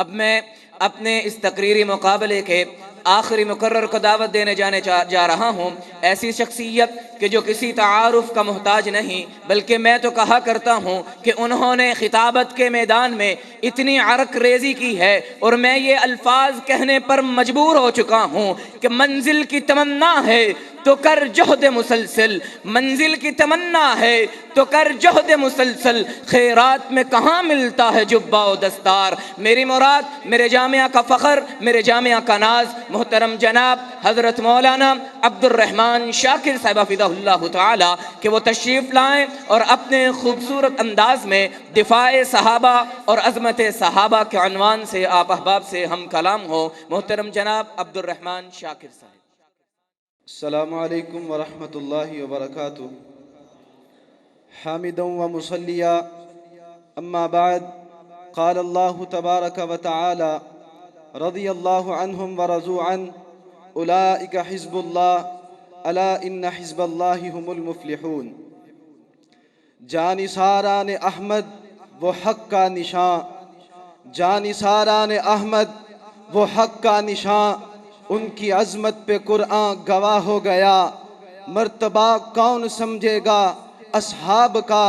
اب میں اپنے اس تقریری مقابلے کے آخری مقرر کو دعوت دینے جا رہا ہوں، ایسی شخصیت کہ جو کسی تعارف کا محتاج نہیں، بلکہ میں تو کہا کرتا ہوں کہ انہوں نے خطابت کے میدان میں اتنی عرق ریزی کی ہے اور میں یہ الفاظ کہنے پر مجبور ہو چکا ہوں کہ منزل کی تمنا ہے تو کر جہد مسلسل، منزل کی تمنا ہے تو کر جہد مسلسل، خیرات میں کہاں ملتا ہے جبہ و دستار۔ میری مراد، میرے جامعہ کا فخر، میرے جامعہ کا ناز، محترم جناب حضرت مولانا عبد الرحمن شاکر صاحب حفظہ اللہ تعالی کہ وہ تشریف لائیں اور اپنے خوبصورت انداز میں دفاع صحابہ اور عظمت صحابہ کے عنوان سے آپ احباب سے ہم کلام ہو۔ محترم جناب عبد الرحمن شاکر صاحب۔ السلام علیکم ورحمۃ اللہ وبرکاتہ۔ حامدا و مصلیا اما بعد، قال اللہ تبارک و تعالی رضی اللہ عنہم ورضوا عنہ اولئک حزب اللہ الا ان حزب اللہ هم المفلحون۔ جانثاران احمد وہ حق کا نشان، جانثاران احمد وہ حق کا نشان، ان کی عظمت پہ قرآن گواہ ہو گیا۔ مرتبہ کون سمجھے گا اصحاب کا،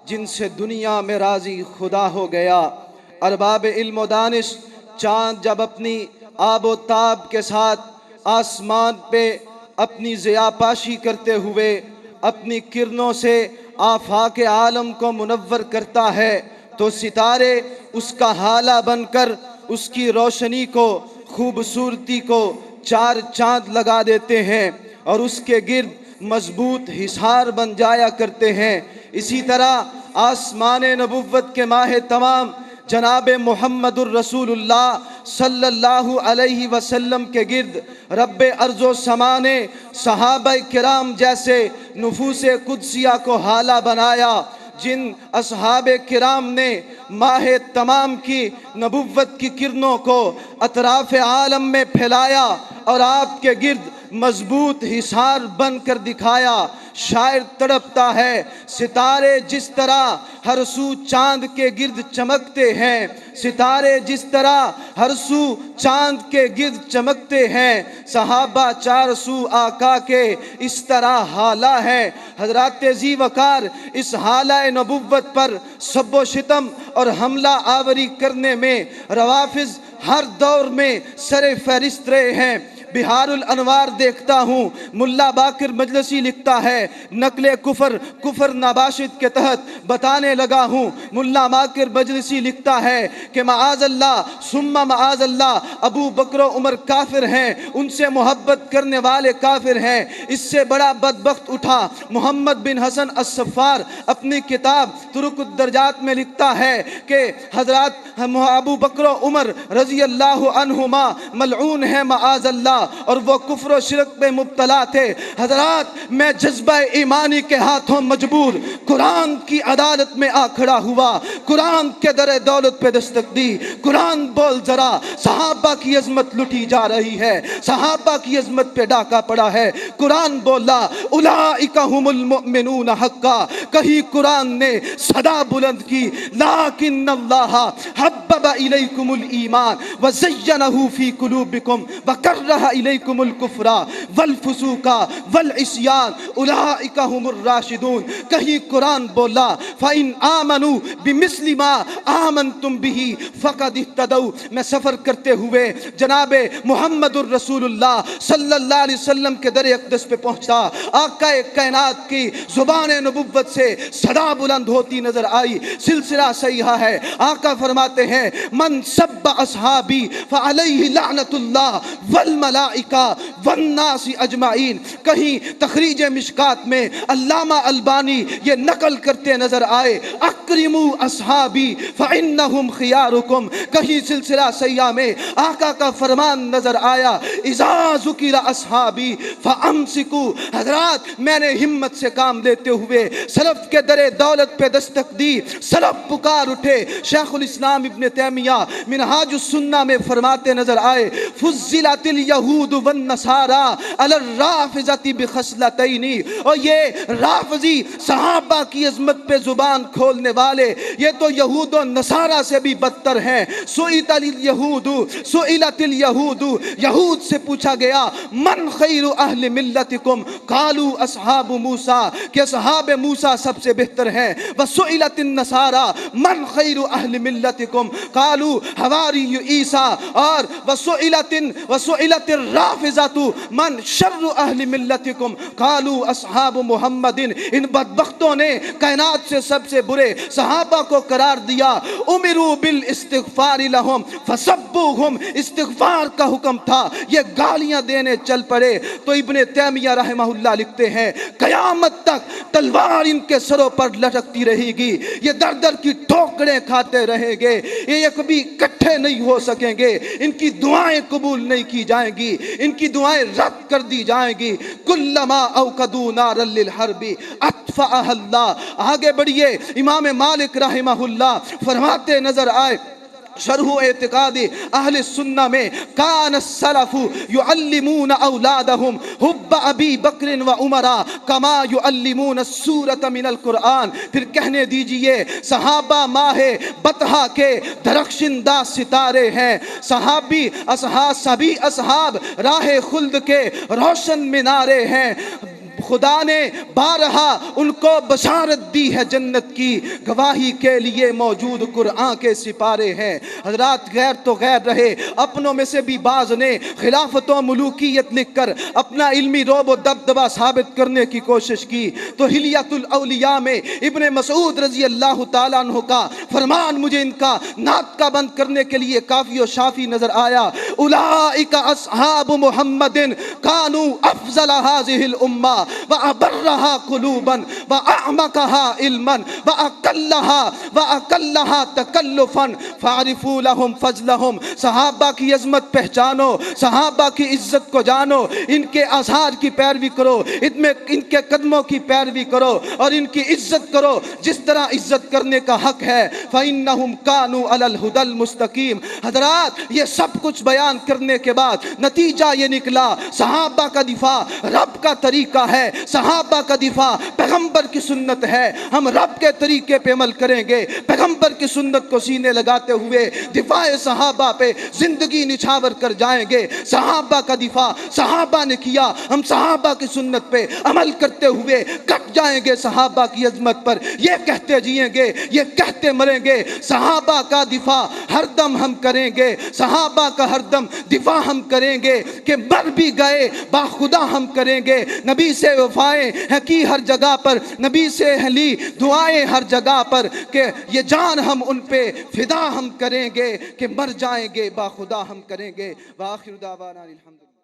جن سے دنیا میں راضی خدا ہو گیا۔ ارباب علم و دانش، چاند جب اپنی آب و تاب کے ساتھ آسمان پہ اپنی ضیاء پاشی کرتے ہوئے اپنی کرنوں سے آفاق عالم کو منور کرتا ہے، تو ستارے اس کا ہالہ بن کر اس کی روشنی کو، خوبصورتی کو چار چاند لگا دیتے ہیں اور اس کے گرد مضبوط حصار بن جایا کرتے ہیں۔ اسی طرح آسمان نبوت کے ماہ تمام جناب محمد الرسول اللہ صلی اللہ علیہ وسلم کے گرد رب ارض و سما نے صحابہ کرام جیسے نفوس قدسیہ کو حالہ بنایا، جن اصحاب کرام نے ماہ تمام کی نبوت کی کرنوں کو اطراف عالم میں پھیلایا اور آپ کے گرد مضبوط حصار بن کر دکھایا۔ شاعر تڑپتا ہے، ستارے جس طرح ہر سو چاند کے گرد چمکتے ہیں، ستارے جس طرح ہر سو چاند کے گرد چمکتے ہیں، صحابہ چار سو آقا کے اس طرح حالہ ہے۔ حضرات ذی وقار اس حالہ نبوت پر سب و شتم اور حملہ آوری کرنے میں روافض ہر دور میں سر فہرست رہے ہیں۔ بہار الانوار دیکھتا ہوں، ملا باقر مجلسی لکھتا ہے، نقل کفر نباشد کے تحت بتانے لگا ہوں۔ ملا باقر مجلسی لکھتا ہے کہ معاذ اللہ ثم معاذ اللہ، ابو بکر و عمر کافر ہیں، ان سے محبت کرنے والے کافر ہیں۔ اس سے بڑا بدبخت اٹھا محمد بن حسن الصفار اپنی کتاب طرق الدرجات میں لکھتا ہے کہ حضرات ابو بکر و عمر رضی اللہ عنہما ملعون ہیں معاذ اللہ، اور وہ کفر و شرک میں مبتلا تھے۔ حضرات میں جذبہ ایمانی کے ہاتھوں مجبور قرآن کی عدالت میں آ کھڑا ہوا، قرآن کے در دولت پہ دستک دی۔ قرآن بول ذرا، صحابہ کی عظمت لٹی جا رہی ہے، صحابہ کی عظمت پہ ڈاکہ پڑا ہے۔ قرآن بولا اولئک هم المؤمنون حقا، کہیں قرآن نے صدا بلند کی، لیکن اللہ حبب الیکم الایمان وزینہ فی قلوبکم وکرہ الیکم الکفر والفسوق والعصیان اولئک هم الراشدون۔ کہیں قرآن بولا فإن آمنوا بمثل ما آمنتم به فقد اهتدوا۔ میں سفر کرتے ہوئے جناب محمد الرسول اللہ صلی اللہ علیہ وسلم کے در اقدس پہ پہنچا، آقا کائنات کی زبان نبوت سے صدا بلند ہوتی نظر آئی۔ سلسلہ صحیحہ ہے، آقا فرماتے ہیں من سب اصحابی فعلیہ لعنت اللہ والملائکہ والناس اجمعین۔ کہیں تخریج مشکات میں علامہ البانی یہ نقل کرتے نظر آئے اکرموا اصحابی فانہم خیارکم۔ کہیں سلسلہ صحیحہ میں آقا کا فرمان نظر آیا اذا ذکر اصحابی فامسکوا۔ حضرات میں نے ہمت سے کام لیتے ہوئے سلف کے در دولت پہ دستک دی، سلف پکار اٹھے۔ شیخ الاسلام ابن تیمیہ منہاج السنہ میں فرماتے نظر آئے فضلت الیہود الیہود والنصارى علی الرافضۃ بخصلتین، اور یہ رافضی صحابہ کی عظمت پہ زبان کھولنے والے یہ تو یہود و نصارہ سے بھی بدتر ہیں۔ سئلت الیہود، سئلت الیہود، یہود سے پوچھا گیا من خیر اہل ملتکم، قالوا اصحاب موسیٰ، کہ اصحاب موسیٰ سب سے بہتر ہیں۔ وسئلت النصارى من خیر اہل ملتکم، قالوا حواری عیسیٰ، اور وسئلت الرافضۃ من شر اہل ملتکم، قالوا اصحاب محمد۔ ان بدبختوں نے کائنات سے سب سے برے صحابہ کو قرار دیا۔ امروا بالاستغفار لهم فسبوهم، استغفار کا حکم تھا، یہ گالیاں دینے چل پڑے۔ تو ابن تیمیہ رحمہ اللہ لکھتے ہیں قیامت تک تلوار ان کے سروں پر لٹکتی رہے گی، یہ در در کی ٹھوکریں کھاتے رہیں گے، یہ کبھی اکٹھے نہیں ہو سکیں گے، ان کی دعائیں قبول نہیں کی جائیں گی، ان کی دعائیں رد کر دی جائیں گی۔ کلما اوقدوا نارا للحرب اطفأها اللہ۔ آگے بڑھیے، امام مالک رحمہ اللہ فرماتے نظر آئے شرح اعتقاد اہل السنہ میں کان السلف یعلمون اولادہم حب ابی بکر و عمر کما یعلمون السورۃ من القرآن۔ پھر کہنے دیجئے صحابہ ماہ بطحہ کے درخشندہ ستارے ہیں، صحابی سبھی اصحاب راہ خلد کے روشن مینارے ہیں، خدا نے بارہا ان کو بشارت دی ہے جنت کی، گواہی کے لیے موجود قرآن کے سپارے ہیں۔ حضرات غیر تو غیر رہے، اپنوں میں سے بھی بعض نے خلافت و ملوکیت لکھ کر اپنا علمی رعب و دبدبہ ثابت کرنے کی کوشش کی۔ تو حلیۃ الاولیاء میں ابن مسعود رضی اللہ تعالیٰ عنہ کا فرمان مجھے ان کا ناطقہ بند کرنے کے لیے کافی و شافی نظر آیا۔ اولئک اصحاب محمد کانوا افضل هذه الامہ وَأَبَرَّهَا قُلُوبًا وَأَعْمَقَهَا عِلْمًا وَأَقَلَّهَا تَكَلُّفًا فَاعْرِفُوا لَهُمْ فَضْلَهُمْ۔ صحابہ کی عظمت پہچانو، صحابہ کی عزت کو جانو، ان کے آثار کی پیروی کرو، ان کے قدموں کی پیروی کرو اور ان کی عزت کرو جس طرح عزت کرنے کا حق ہے۔ فَإِنَّهُمْ كَانُوا عَلَى الْهُدَى الْمُسْتَقِيمِ۔ حضرات یہ سب کچھ بیان کرنے کے بعد نتیجہ یہ نکلا صحابہ کا دفاع رب کا طریقہ ہے، صحابہ کا دفاع پیغمبر کی سنت ہے، ہم رب کے طریقے پہ عمل کریں گے، پیغمبر کی سنت کو سینے لگاتے ہوئے دفاع صحابہ پہ زندگی نچھاور کر جائیں گے۔ صحابہ کا دفاع صحابہ نے کیا، ہم صحابہ کی سنت پہ عمل کرتے ہوئے کٹ جائیں گے صحابہ کی عظمت پر، یہ کہتے جئیں گے، یہ کہتے مریں گے صحابہ کا دفاع ہر دم ہم کریں گے، صحابہ کا ہر دم دفاع ہم کریں گے، کہ مر بھی گئے باخدا ہم کریں گے۔ نبی سے وفائیں ہیں کی ہر جگہ پر، نبی سے ہیں لی دعائیں ہر جگہ پر، کہ یہ جان ہم ان پہ فدا ہم کریں گے، کہ مر جائیں گے باخدا ہم کریں گے۔ وآخر دعوانا الحمدللہ۔